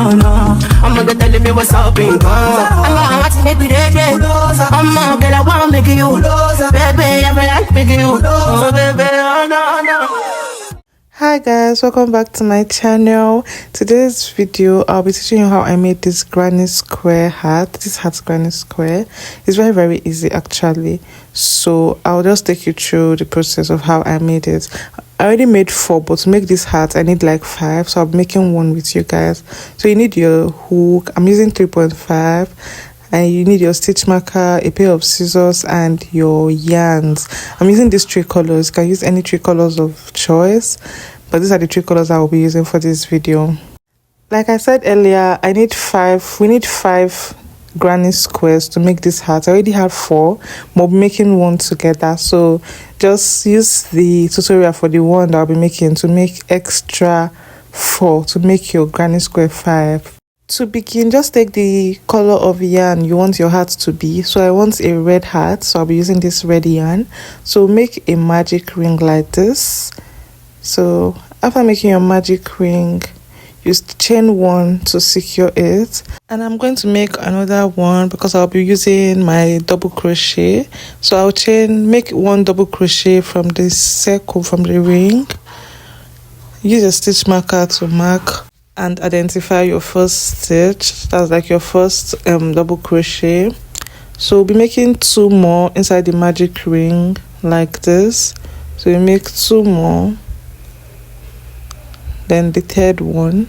no, no. I'm gonna telling me what's up in God. I'm gonna make me dead. I'm gonna get a one making you. Baby, I'm like making you. Oh, baby, oh, no, no. Hi guys, welcome back to my channel. Today's video I'll be teaching you how I made this granny square hat. This hat's granny square. It's very easy actually, so I'll just take you through the process of how I made it. I already made 4, but to make this hat I need like 5, so I'll be making one with you guys. So you need your hook. I'm using 3.5, and you need your stitch marker, a pair of scissors, and your yarns. I'm using these 3 colors. You can use any 3 colors of choice, but these are the 3 colors I will be using for this video. Like I said earlier, we need 5 granny squares to make this hat. I already have 4, but I'll be making one together, so just use the tutorial for the one that I'll be making to make extra 4 to make your granny square 5. To begin, just take the color of yarn you want your hat to be. So I want a red hat, so I'll be using this red yarn. So make a magic ring like this. So after making your magic ring, use chain 1 to secure it, and I'm going to make another one because I'll be using my double crochet. So I'll make 1 double crochet from this circle, from the ring. Use a stitch marker to mark and identify your first stitch. That's like your first double crochet. So we'll be making 2 more inside the magic ring like this. So you make 2 more, then the 3rd one.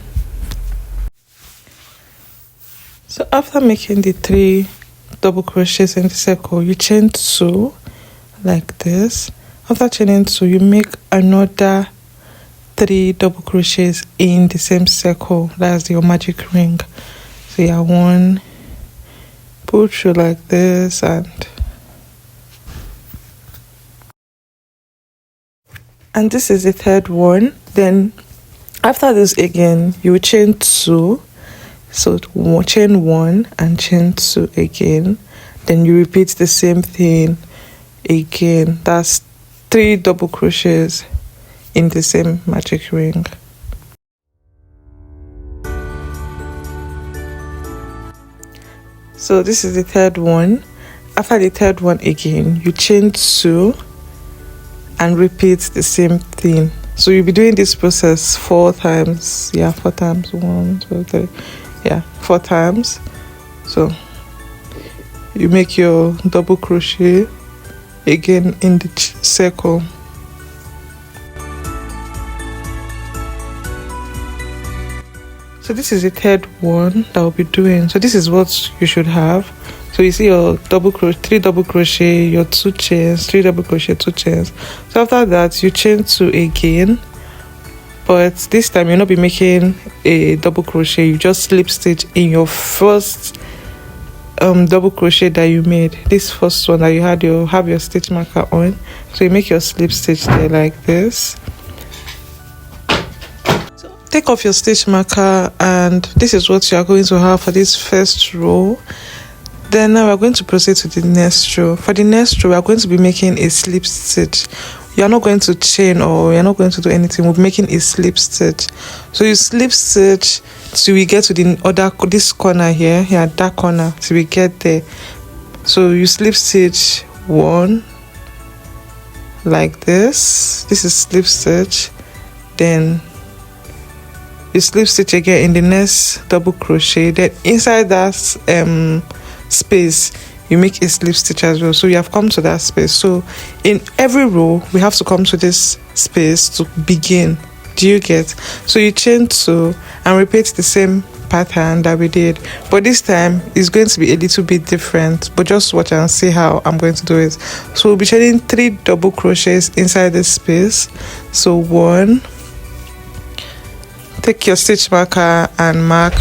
So after making the 3 double crochets in the circle, you chain 2 like this. After chaining 2, you make another 3 double crochets in the same circle. That's your magic ring. So yeah, 1, pull through like this, and this is the 3rd one. Then after this again, you chain 2. So chain 1 and chain 2 again. Then you repeat the same thing again. That's 3 double crochets in the same magic ring. So this is the 3rd one. After the 3rd one again, you chain 2 and repeat the same thing. So you'll be doing this process 4 times. Yeah, 4 times. 1, 2, 3. Yeah, 4 times. So you make your double crochet again in the circle. So this is the 3rd one that we'll be doing. So this is what you should have. So you see your 3 double crochet, your 2 chains, 3 double crochet, 2 chains. So after that, you chain 2 again, but this time you'll not be making a double crochet. You just slip stitch in your first double crochet that you made. This first one that you had, you have your stitch marker on. So you make your slip stitch there like this. Take off your stitch marker, and this is what you are going to have for this first row. Then now we're going to proceed to the next row. For the next row, we are going to be making a slip stitch. You are not going to chain, or you are not going to do anything. We'll be making a slip stitch. So you slip stitch till we get to this corner here, that corner, till we get there. So you slip stitch 1 like this. This is slip stitch. Then you slip stitch again in the next double crochet. Then inside that space, you make a slip stitch as well. So you have come to that space. So in every row, we have to come to this space to begin. Do you get? So you chain 2 and repeat the same pattern that we did, but this time it's going to be a little bit different. But just watch and see how I'm going to do it. So we'll be chaining 3 double crochets inside this space. So 1, take your stitch marker and mark.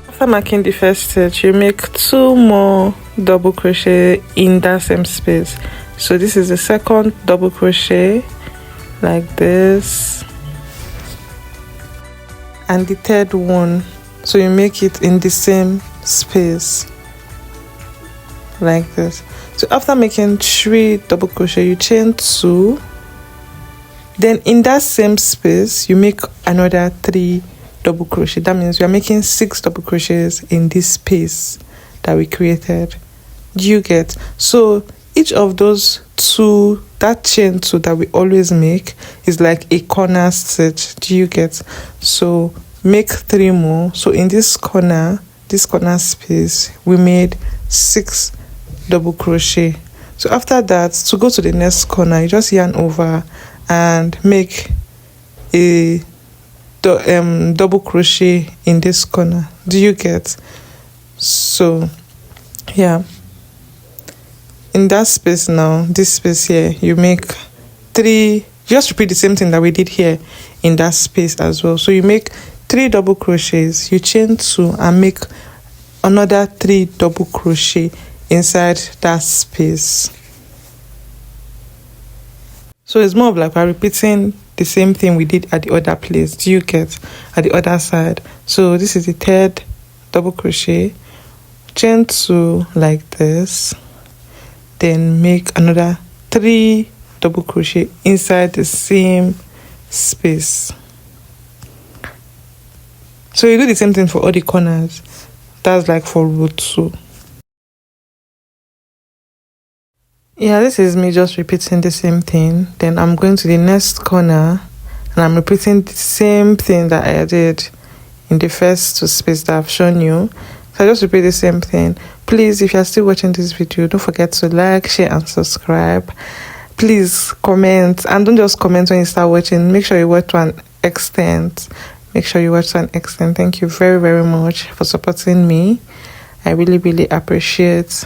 After marking the first stitch, you make 2 more double crochet in that same space. So this is the 2nd double crochet like this, and the 3rd one. So you make it in the same space like this. So after making 3 double crochet, you chain 2. Then in that same space, you make another 3 double crochet. That means we are making 6 double crochets in this space that we created. Do you get? So each of those 2, that chain 2 that we always make is like a corner stitch. Do you get? So make 3 more. So in this corner space, we made 6 double crochet. So after that, to go to the next corner, you just yarn over and make a double crochet in this corner. Do you get? So yeah, in that space now, this space here, you make 3, just repeat the same thing that we did here in that space as well. So you make 3 double crochets, you chain 2 and make another 3 double crochet inside that space. So it's more of like we're repeating the same thing we did at the other place. Do you get? At the other side. So this is the 3rd double crochet, chain 2 like this, then make another 3 double crochet inside the same space. So you do the same thing for all the corners. That's like for row 2. Yeah, this is me just repeating the same thing. Then I'm going to the next corner and I'm repeating the same thing that I did in the first 2 spaces that I've shown you. So I just repeat the same thing. Please, if you're still watching this video, don't forget to like, share and subscribe. Please comment, and don't just comment when you start watching. Make sure you watch to an extent. Thank you very, very much for supporting me. I really, really appreciate.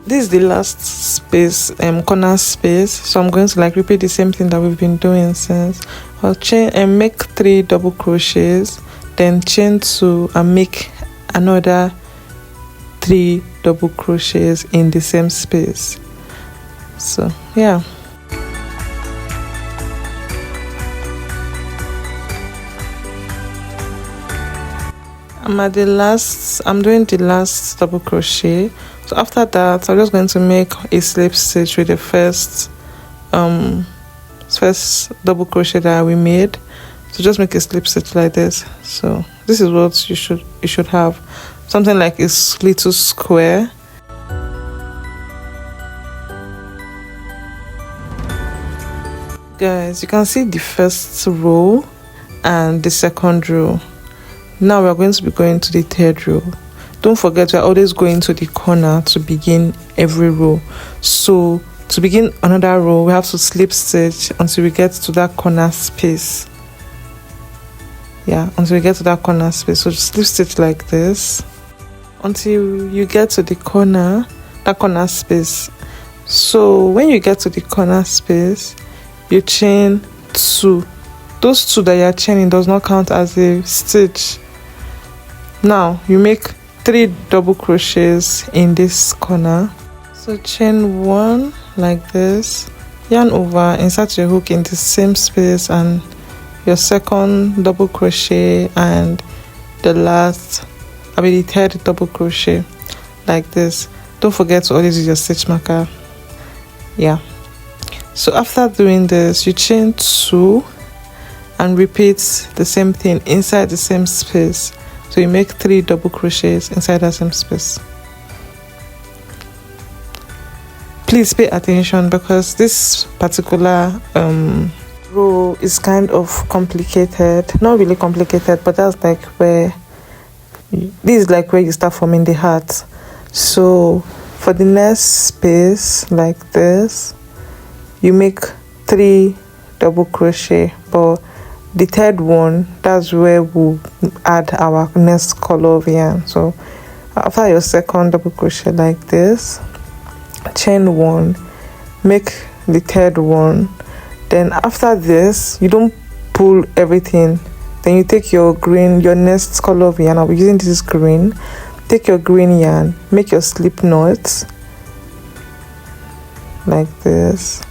This is the last space, corner space, so I'm going to like repeat the same thing that we've been doing since. I'll chain and make 3 double crochets, then chain 2 and make another 3 double crochets in the same space. So yeah, I'm doing the last double crochet. So after that, I'm just going to make a slip stitch with the first double crochet that we made. So just make a slip stitch like this. So this is what you should have, something like a little square. Guys, you can see the first row and the second row. Now we are going to be going to the 3rd row. Don't forget, we're always going to the corner to begin every row. So to begin another row, we have to slip stitch until we get to that corner space. Yeah, until we get to that corner space. So just slip stitch like this until you get to the corner, that corner space. So when you get to the corner space, you chain 2. Those 2 that you're chaining does not count as a stitch. Now you make 3 double crochets in this corner. So chain 1 like this, yarn over, insert your hook in the same space and your second double crochet and the 3rd double crochet like this. Don't forget to always use your stitch marker. Yeah, so after doing this, you chain 2 and repeat the same thing inside the same space. So you make 3 double crochets inside that same space. Please pay attention because this particular row is kind of complicated. Not really complicated, but that's like where you start forming the heart. So for the next space like this, you make 3 double crochet, but the 3rd one, that's where we'll add our next color of yarn. So after your second double crochet like this, chain 1, make the 3rd one. Then after this, you don't pull everything. Then you take your next color of yarn. I'll be using this green. Take your green yarn, make your slip knots like this,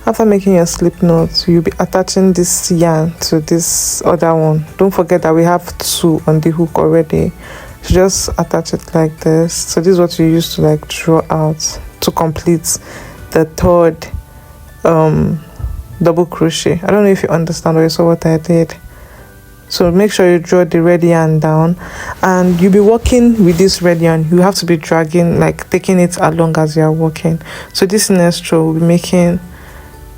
After making your slip knot, you'll be attaching this yarn to this other one. Don't forget that we have 2 on the hook already. So just attach it like this. So this is what you use to like draw out to complete the 3rd double crochet. I don't know if you understand or you saw what I did. So make sure you draw the red yarn down, and you'll be working with this red yarn. You have to be dragging, like taking it along as you are working. So this next row, we'll be making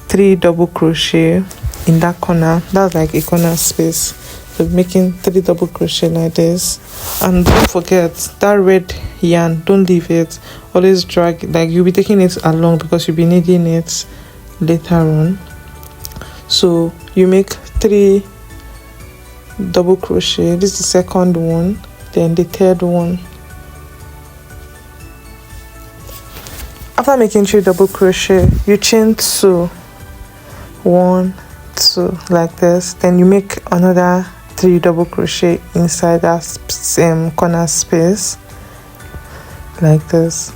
3 double crochet in that corner. That's like a corner space. So making 3 double crochet like this, and don't forget that red yarn, don't leave it, always drag, like you'll be taking it along because you'll be needing it later on. So you make 3 double crochet. This is the 2nd one, then the 3rd one. After making 3 double crochet, you chain 2, 1, 2 like this, then you make another 3 double crochet inside that same corner space like this.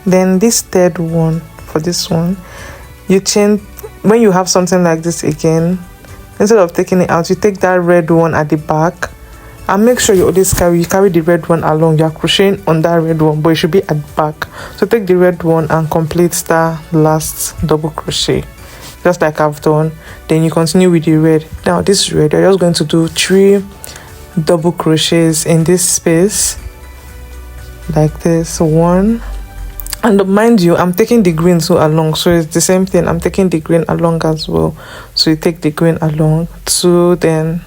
Then this 3rd one, for this one, you chain. When you have something like this again, instead of taking it out, you take that red one at the back, and make sure you always carry the red one along. You are crocheting on that red one, but it should be at the back. So take the red one and complete that last double crochet just like I've done. Then you continue with the red. Now this red, you're just going to do 3 double crochets in this space like this. 1, and mind you, I'm taking the green too along, so it's the same thing. I'm taking the green along as well. So you take the green along, 2, then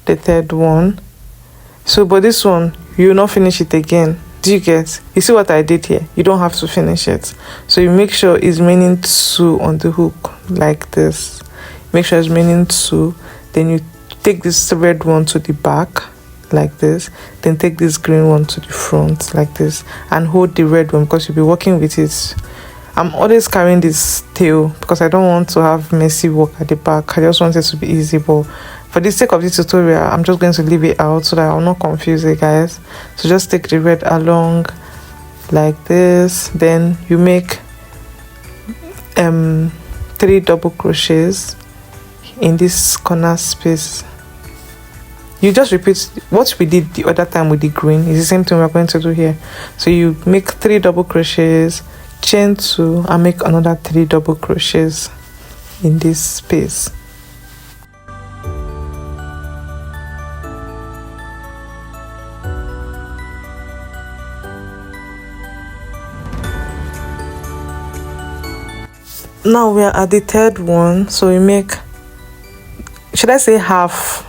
the 3rd one. So but this one, you will not finish it again. Do you get? You see what I did here? You don't have to finish it. So you make sure it's remaining 2 on the hook like this. Make sure it's remaining 2. Then you take this red one to the back like this, then take this green one to the front like this, and hold the red one because you'll be working with it. I'm always carrying this tail because I don't want to have messy work at the back. I just want it to be easy, but for the sake of this tutorial, I'm just going to leave it out so that I'll not confuse you guys. So just take the red along like this, then you make 3 double crochets in this corner space. You just repeat what we did the other time with the green. It's the same thing we're going to do here. So you make 3 double crochets, chain 2, and make another 3 double crochets in this space. Now we are at the 3rd one, so we make, should I say half?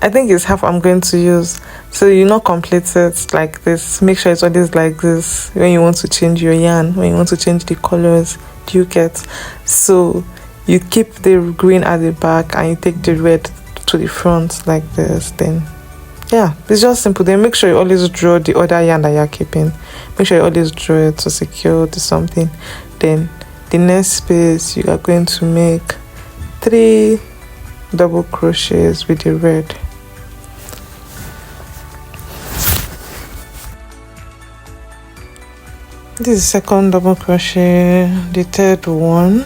I think it's half I'm going to use. So you not complete it like this. Make sure it's always like this when you want to change your yarn, when you want to change the colors. Do you get? So you keep the green at the back and you take the red to the front like this. Then yeah, it's just simple. Then make sure you always draw the other yarn that you're keeping. Make sure you always draw it to secure to something. Then the next space, you are going to make 3 double crochets with the red. This is the 2nd double crochet, the 3rd one.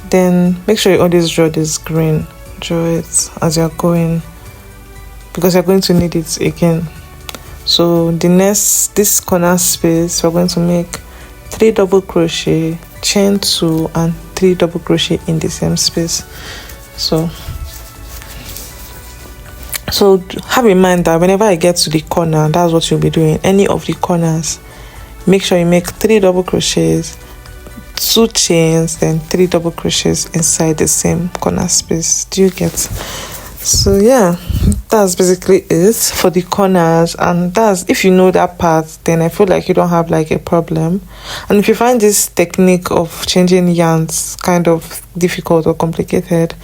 Then make sure you always draw this green. Draw it as you're going, because you're going to need it again. So the next, this corner space, we're going to make 3 double crochet, chain 2, and 3 double crochet in the same space. So have in mind that whenever I get to the corner, that's what you'll be doing. Any of the corners, make sure you make 3 double crochets, 2 chains, then 3 double crochets inside the same corner space. Do you get? So yeah, that's basically it for the corners. And that's, if you know that part, then I feel like you don't have like a problem. And if you find this technique of changing yarns kind of difficult or complicated,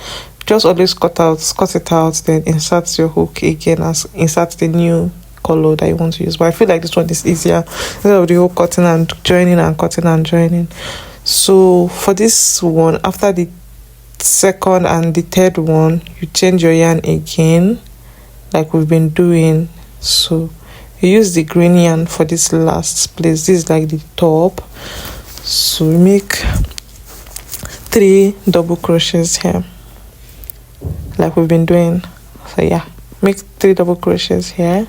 just always cut it out, then insert your hook again, as insert the new color that you want to use. But I feel like this one is easier instead of the whole cutting and joining and cutting and joining. So for this one, after the 2nd and the 3rd one, you change your yarn again like we've been doing. So you use the green yarn for this last place. This is like the top. So we make 3 double crochets here, like we've been doing. So yeah, make 3 double crochets here,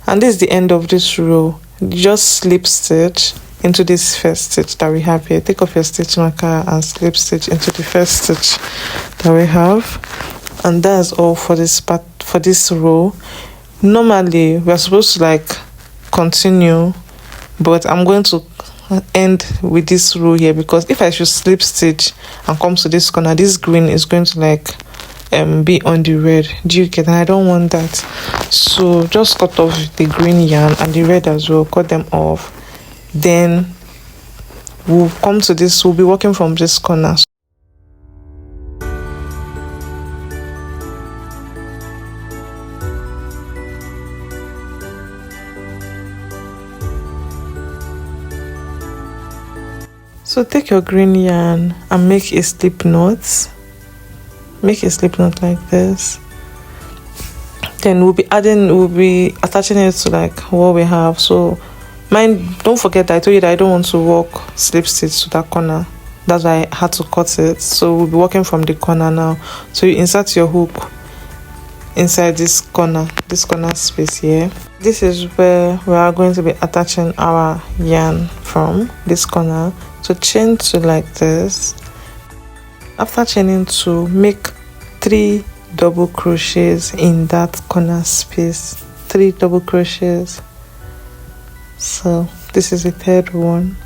and this is the end of this row. You just slip stitch into this first stitch that we have here. Take off your stitch marker and slip stitch into the first stitch that we have, and that's all for this part, for this row. Normally we're supposed to like continue, but I'm going to end with this row here, because if I should slip stitch and come to this corner, this green is going to like be on the red. Do you get? And I don't want that. So just cut off the green yarn and the red as well, cut them off. Then we'll come to this, we'll be working from this corner. So take your green yarn and make a slip knot. Make a slip knot like this. Then we'll be attaching it to like what we have. So mind, don't forget that I told you that I don't want to work slip stitch to that corner. That's why I had to cut it. So we'll be working from the corner now. So you insert your hook inside this corner space here. This is where we are going to be attaching our yarn from, this corner. So chain 2 like this. After chaining 2, make 3 double crochets in that corner space. 3 double crochets. So this is the third one.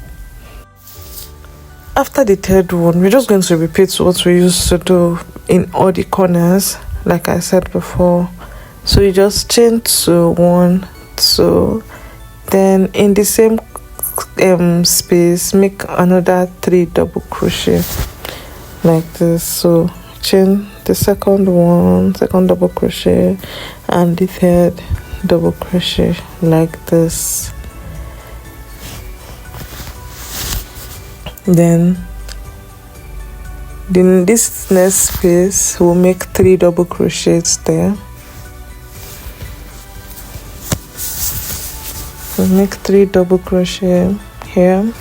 After the third one, we're just going to repeat what we used to do in all the corners, like I said before. So you just chain 2, 1, 2, then in the same space make another 3 double crochet like this. So chain the second double crochet and the third double crochet like this. Then in this next space we'll make 3 double crochets there. We'll make 3 double crochet here.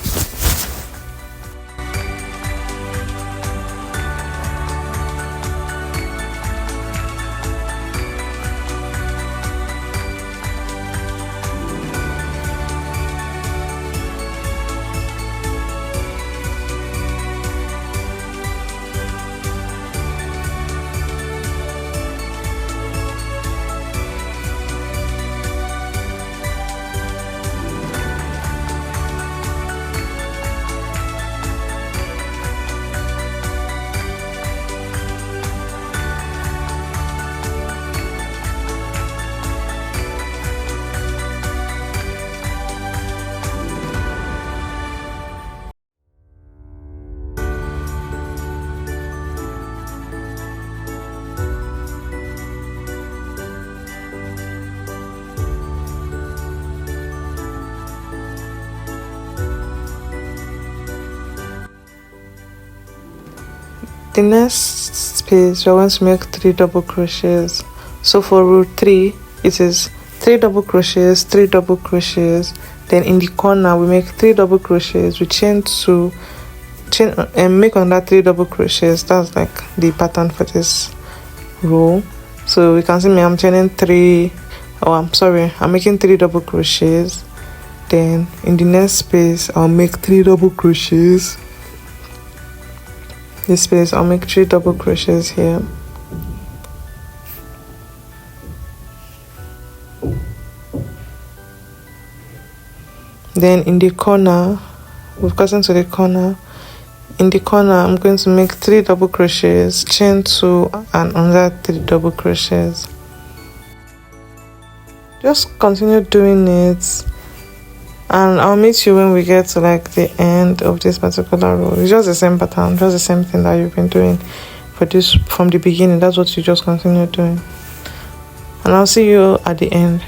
The next space we're going to make 3 double crochets. So for row 3 it is 3 double crochets, 3 double crochets. Then in the corner we make 3 double crochets, we chain 2, and make another 3 double crochets. That's like the pattern for this row. So you can see me, I'm chaining 3, I'm making 3 double crochets. Then in the next space I'll make 3 double crochets. This space I'll make 3 double crochets here. Then in the corner, we've gotten to the corner. In the corner I'm going to make 3 double crochets, chain 2 and another 3 double crochets. Just continue doing it, and I'll meet you when we get to like the end of this particular row. It's just the same pattern, just the same thing that you've been doing for this from the beginning. That's what you just continue doing, and I'll see you at the end.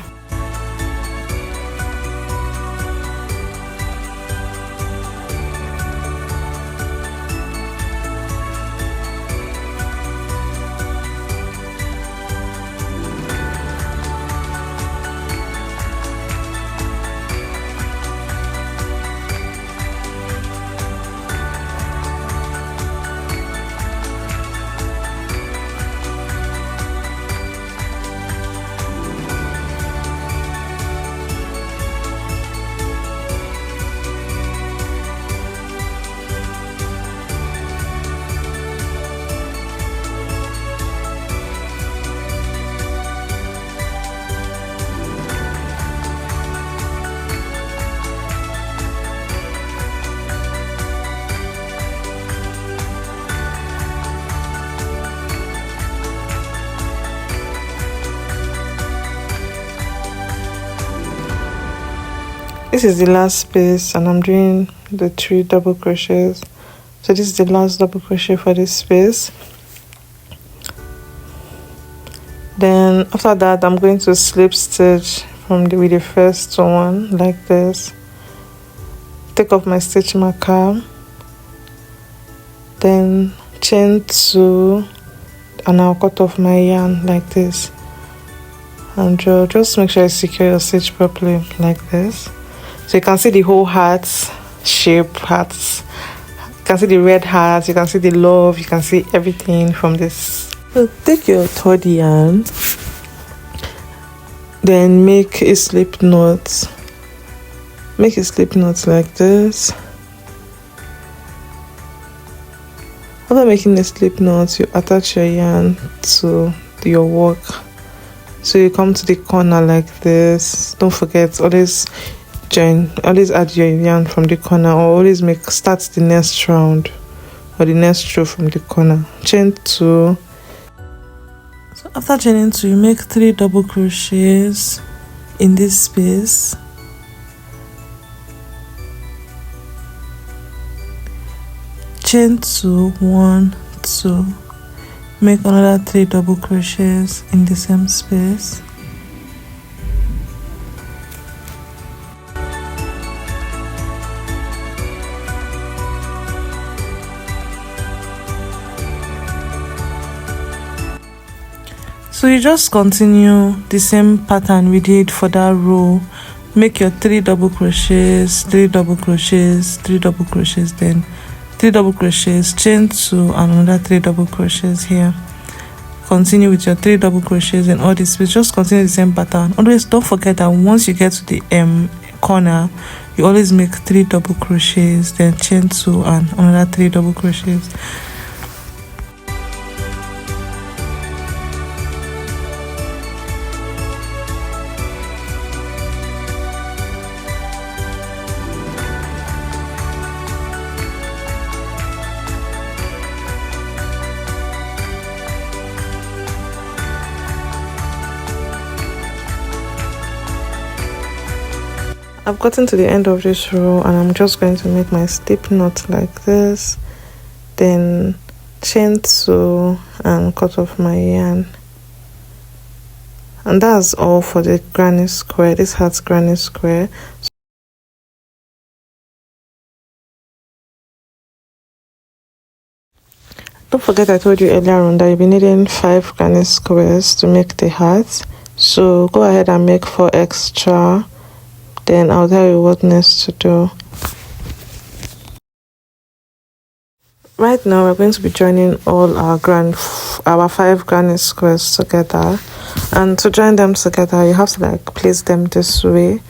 This is the last space and I'm doing the 3 double crochets. So this is the last double crochet for this space. Then after that I'm going to slip stitch with the first one like this. Take off my stitch marker, then chain 2, and I'll cut off my yarn like this. And just make sure you secure your stitch properly like this. So you can see the whole heart shape, hearts. You can see the red heart, you can see the love, you can see everything from this. So take your third yarn, then make a slip knot. Make a slip knot like this. After making a slip knot, you attach your yarn to your work. So you come to the corner like this. Don't forget, always add your yarn from the corner, or always start the next round or the next row from the corner. Chain 2. So after chaining 2, you make 3 double crochets in this space. Chain 2, 1, 2. Make another 3 double crochets in the same space. So you just continue the same pattern we did for that row. Make your 3 double crochets, 3 double crochets, 3 double crochets, then 3 double crochets, chain 2 and another 3 double crochets here. Continue with your 3 double crochets in all this space. Just continue the same pattern. Always don't forget that once you get to the corner, you always make 3 double crochets, then chain 2 and another 3 double crochets. I've gotten to the end of this row and I'm just going to make my slip knot like this, then chain 2 and cut off my yarn. And that's all for the granny square. This has granny square. Don't forget I told you earlier on that you'll be needing 5 granny squares to make the heart. So go ahead and make 4 extra. Then I'll tell you what next to do. Right now we're going to be joining all our 5 granny squares together, and to join them together you have to place them this way.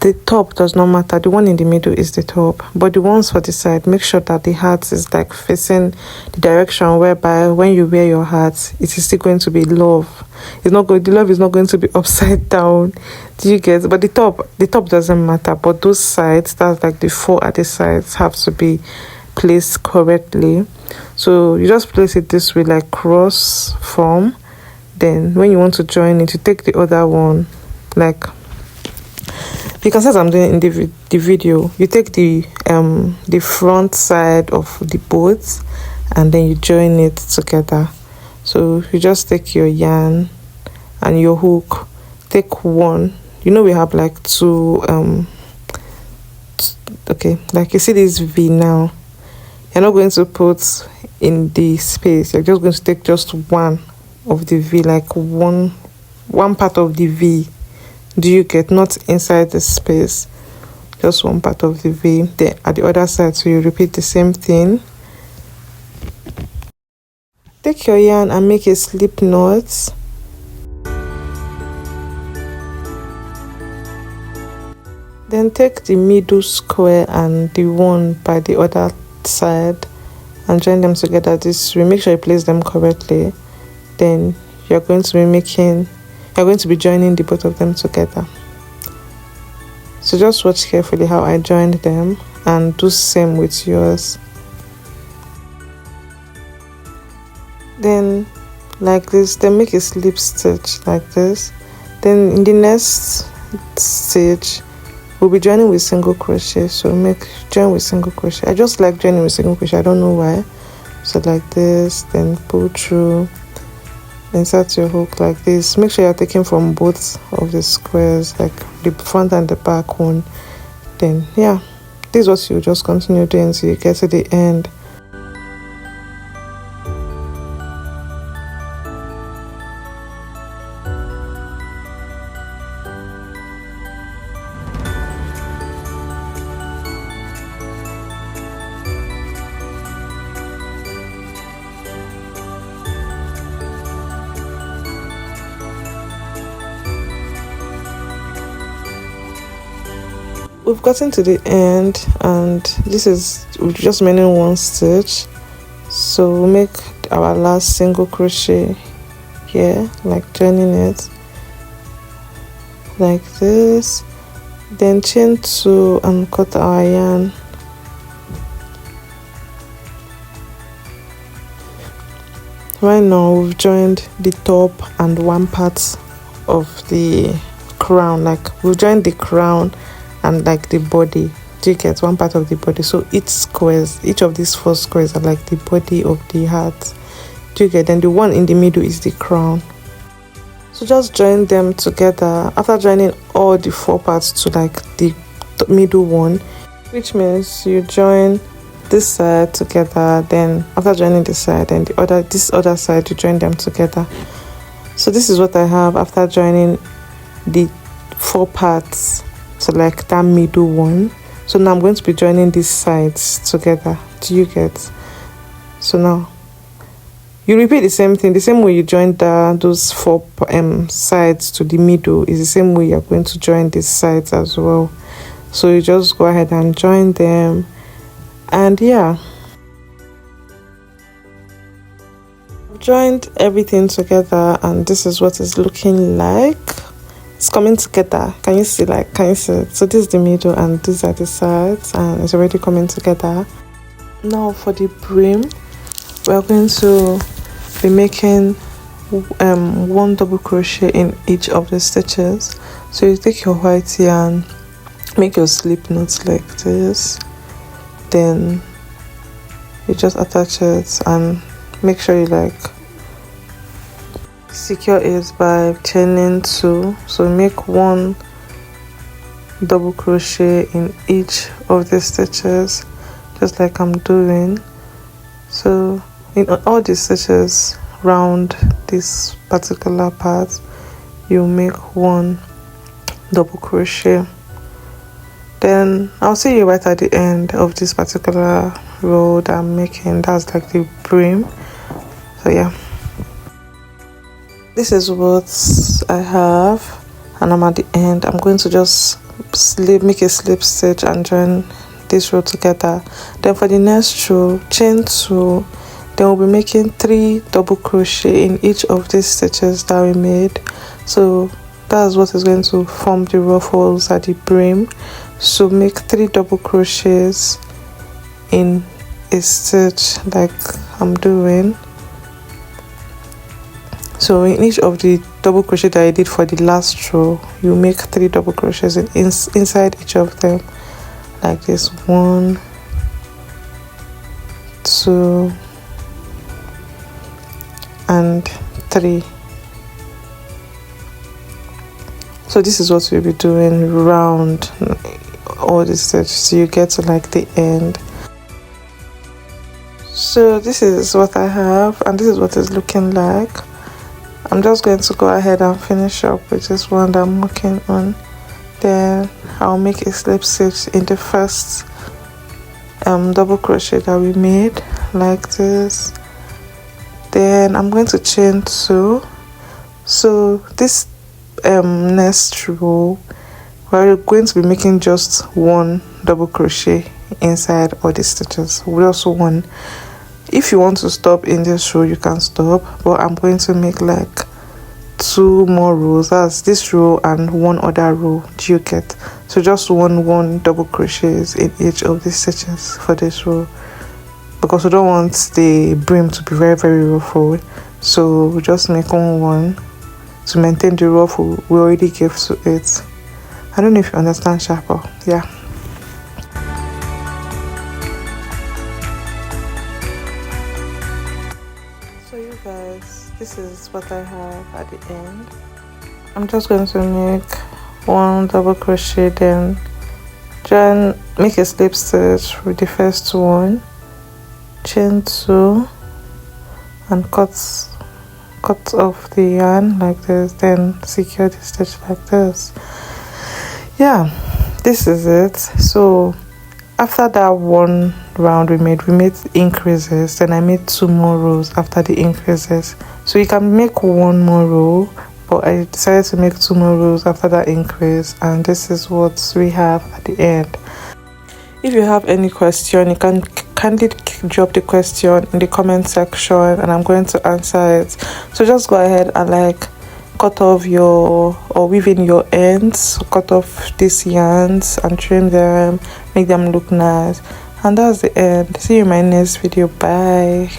The top does not matter, the one in the middle is the top, but the ones for the side, make sure that the heart is facing the direction whereby when you wear your hat, it is still going to be love. The love is not going to be upside down. Do you get? But the top doesn't matter, but those sides, that's the 4 at the sides, have to be placed correctly. So you just place it this way, like cross form. Then when you want to join it, you take the other one, you can see as I'm doing in the video, you take the front side of the both and then you join it together. So you just take your yarn and your hook, take one. We have 2 okay, you see this V now. You're not going to put in the space, you're just going to take just one of the V, one part of the V. Do you get? Not inside the space, just one part of the V. Then at the other side, so you repeat the same thing. Take your yarn and make a slip knot. Then take the middle square and the one by the other side and join them together this way. Make sure you place them correctly. Then you're going to be joining the both of them together. So just watch carefully how I joined them and do same with yours. Then like this, then make a slip stitch like this. Then in the next stitch we'll be joining with single crochet. So join with single crochet. I just like joining with single crochet, I don't know why. So like this, then pull through, insert your hook like this. Make sure you're taking from both of the squares, like the front and the back one. Then yeah, this is what you just continue doing until you get to the end. We've gotten to the end, and this is just remaining one stitch, so we'll make our last single crochet here, like joining it like this, then chain 2 and cut our yarn. Right now we've joined the top and one part of the crown, like we've joined the crown and like the body. Do you get one part of the body? So each of these 4 squares are like the body of the heart. Do you get? Then the one in the middle is the crown. So just join them together. After joining all the 4 parts to like the middle one, which means you join this side together, then after joining this side and this other side, you join them together. So this is what I have after joining the 4 parts to like that middle one. So now I'm going to be joining these sides together. Do you get? So now you repeat the same thing, the same way you joined those 4 sides to the middle is the same way you're going to join these sides as well. So you just go ahead and join them, and yeah, I've joined everything together, and this is what it's looking like. It's coming together. Can you see it? So this is the middle and these are the sides, and it's already coming together. Now for the brim, we're going to be making 1 double crochet in each of the stitches. So you take your white yarn, make your slip knots like this, then you just attach it and make sure you like secure it by chaining 2. So make 1 double crochet in each of the stitches, just like I'm doing. So in all the stitches round this particular part, you make 1 double crochet. Then I'll see you right at the end of this particular row that I'm making. That's like the brim. So yeah, this is what I have, and I'm at the end. I'm going to just make a slip stitch and join this row together. Then for the next row, chain 2, then we'll be making 3 double crochet in each of these stitches that we made. So that's what is going to form the ruffles at the brim. So make 3 double crochets in a stitch like I'm doing. So in each of the double crochet that I did for the last row, you make 3 double crochets inside each of them, like this. 1, 2 and 3. So this is what we'll be doing round all the stitches, so you get to like the end. So this is what I have, and this is what it's looking like. I'm just going to go ahead and finish up with this one that I'm working on. Then I'll make a slip stitch in the first double crochet that we made, like this. Then I'm going to chain 2. So this next row, we're going to be making just 1 double crochet inside all the stitches. We also want, if you want to stop in this row, you can stop, but I'm going to make like 2 more rows. That's this row and 1 other row. Do you get? So just 1 double crochets in each of the stitches for this row, because we don't want the brim to be very ruffled. So we just make 1 to maintain the ruffle we already gave to it. I don't know if you understand sharper. Yeah. So you guys, this is what I have at the end. I'm just going to make one double crochet, then try and make a slip stitch with the first one, chain 2, and cut off the yarn like this, then secure the stitch like this. Yeah, this is it. So after that one round we made increases, then I made 2 more rows after the increases. So you can make 1 more row, but I decided to make 2 more rows after that increase, and this is what we have at the end. If you have any question, you can kindly drop the question in the comment section and I'm going to answer it. So just go ahead and like cut off your or weave in your ends, cut off these yarns and trim them, make them look nice. And that's the end. See you in my next video. Bye.